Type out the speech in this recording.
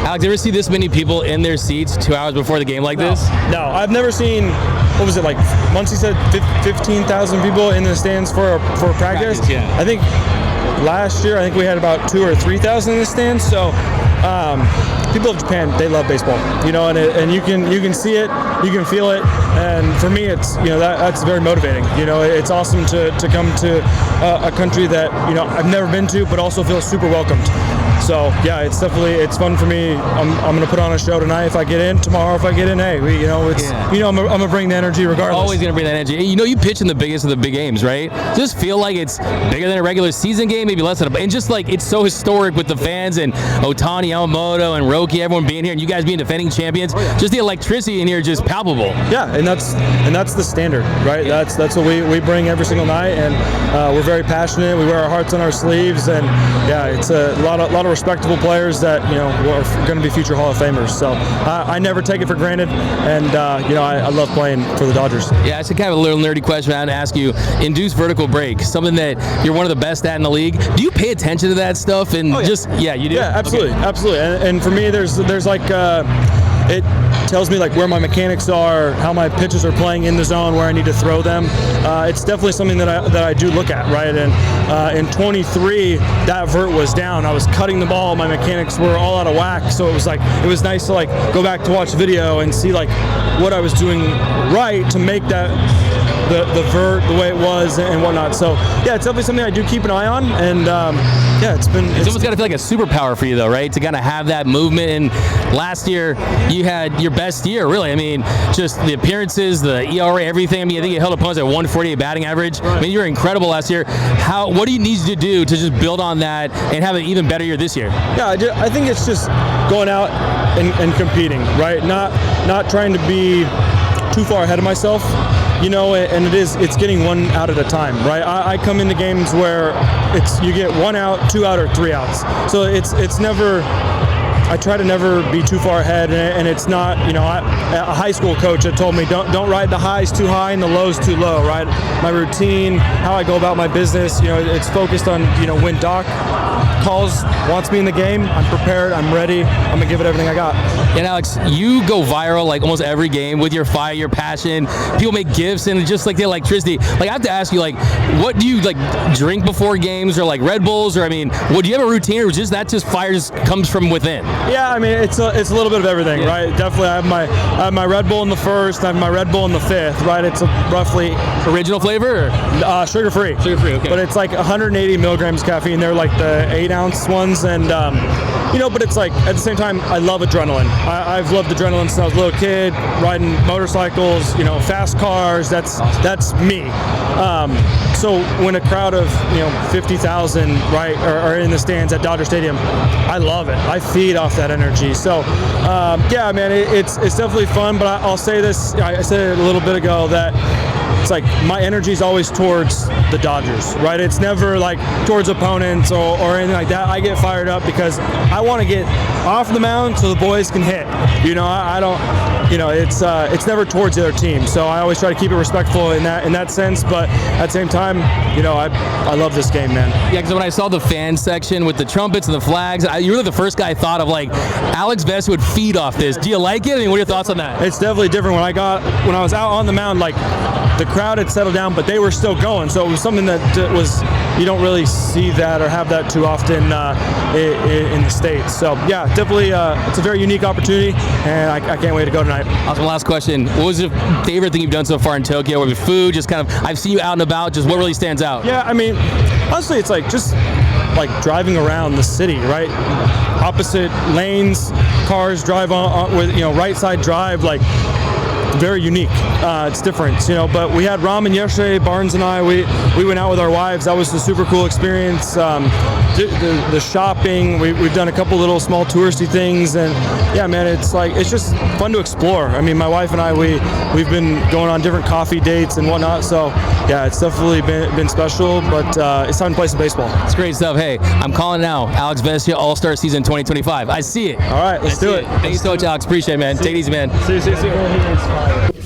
Alex, you ever see this many people in their seats 2 hours before the game like this? No, I've never seen. What was it like? Muncie said 15,000 people in the stands for practice. Yeah. I think last year, we had about 2,000 or 3,000 in the stands. So people of Japan, they love baseball, and you can see it, you can feel it, and for me, it's that's very motivating. It's awesome to come to a country that I've never been to, but also feel super welcomed. So yeah, it's fun for me. I'm gonna put on a show tonight if I get in. Tomorrow if I get in, hey, I'm gonna bring the energy regardless. Always gonna bring that energy. You pitch in the biggest of the big games, right? Just feel like it's bigger than a regular season game, maybe less than and just like it's so historic with the fans and Otani, Yamamoto, and Roki, everyone being here, and you guys being defending champions. Just the electricity in here is just palpable. Yeah, and that's the standard, right? Yeah. That's what we bring every single night, and we're very passionate. We wear our hearts on our sleeves, and yeah, it's a lot of respectable players that are going to be future Hall of Famers. So I never take it for granted, and I love playing for the Dodgers. Yeah, it's a kind of a little nerdy question I had to ask you. Induced vertical break, something that you're one of the best at in the league. Do you pay attention to that stuff? And you do? Yeah, absolutely, okay. Absolutely. And for me, there's like it tells me like where my mechanics are, how my pitches are playing in the zone, where I need to throw them. It's definitely something that I do look at, right? And in 23, that vert was down. I was cutting the ball. My mechanics were all out of whack. So it was nice to like go back to watch the video and see like what I was doing right to make that the vert the way it was and whatnot. So yeah, it's definitely something I do keep an eye on. And it's almost got to feel like a superpower for you though, right? To kind of have that movement. And last year you had your best year, really. I mean, just the appearances, the ERA, everything. I mean, I think you held opponents at 148 batting average. Right. I mean, you were incredible last year. What do you need to do to just build on that and have an even better year this year? Yeah, I think it's just going out and competing, right? Not trying to be too far ahead of myself. And it's getting one out at a time, right? I come into games where you get 1 out, 2 out, or 3 outs. So it's never. I try to never be too far ahead, and it's not. A high school coach had told me don't ride the highs too high and the lows too low, right? My routine, how I go about my business, it's focused on when Doc calls, wants me in the game, I'm prepared, I'm ready, I'm gonna give it everything I got. And Alex, you go viral like almost every game with your fire, your passion. People make gifts and just like the electricity. Like I have to ask you, like, what do you like drink before games, or like Red Bulls, or I mean, do you have a routine, or just fire just comes from within? Yeah, I mean it's a little bit of everything, right? Definitely, I have my Red Bull in the first, I have my Red Bull in the fifth, right? It's a roughly original flavor, or? Sugar-free. Sugar-free, okay. But it's like 180 milligrams caffeine. They're like the 8-ounce ones, and but it's like at the same time, I love adrenaline. I've loved adrenaline since I was a little kid, riding motorcycles, fast cars. That's me. So when a crowd of 50,000 right are in the stands at Dodger Stadium, I love it. I feed off that energy. So yeah, man, it's definitely fun. But I'll say this. I said it a little bit ago that it's like my energy is always towards the Dodgers, right? It's never like towards opponents or anything like that. I get fired up because I want to get off the mound so the boys can hit. I don't. It's never towards the other team. So I always try to keep it respectful in that sense. But at the same time, I love this game, man. Yeah, because when I saw the fan section with the trumpets and the flags, you were the first guy I thought of, like, Alex Vesia would feed off this. Do you like it? I mean, what are your thoughts on that? It's definitely different. When I was out on the mound, like, the crowd had settled down, but they were still going. So it was something that you don't really see that or have that too often in the States. So yeah, definitely, it's a very unique opportunity, and I can't wait to go tonight. Awesome. Last question. What was your favorite thing you've done so far in Tokyo? With food, just kind of, I've seen you out and about, just what really stands out? Yeah, I mean, honestly, it's like just like driving around the city, right? Opposite lanes, cars drive on with, right side drive, like, very unique. It's different, but we had ramen yesterday. Barnes and I, we went out with our wives. That was a super cool experience. The shopping, we've done a couple little small touristy things, and yeah, man, it's just fun to explore. I mean, my wife and I, we've been going on different coffee dates and whatnot. So yeah, it's definitely been special, but it's time to play some baseball. It's great stuff. Hey, I'm calling now. Alex Vesia, All-Star Season 2025. I see it. All right, let's do it. Thank you so much, Alex. Appreciate it, man. Take it easy, man. See you.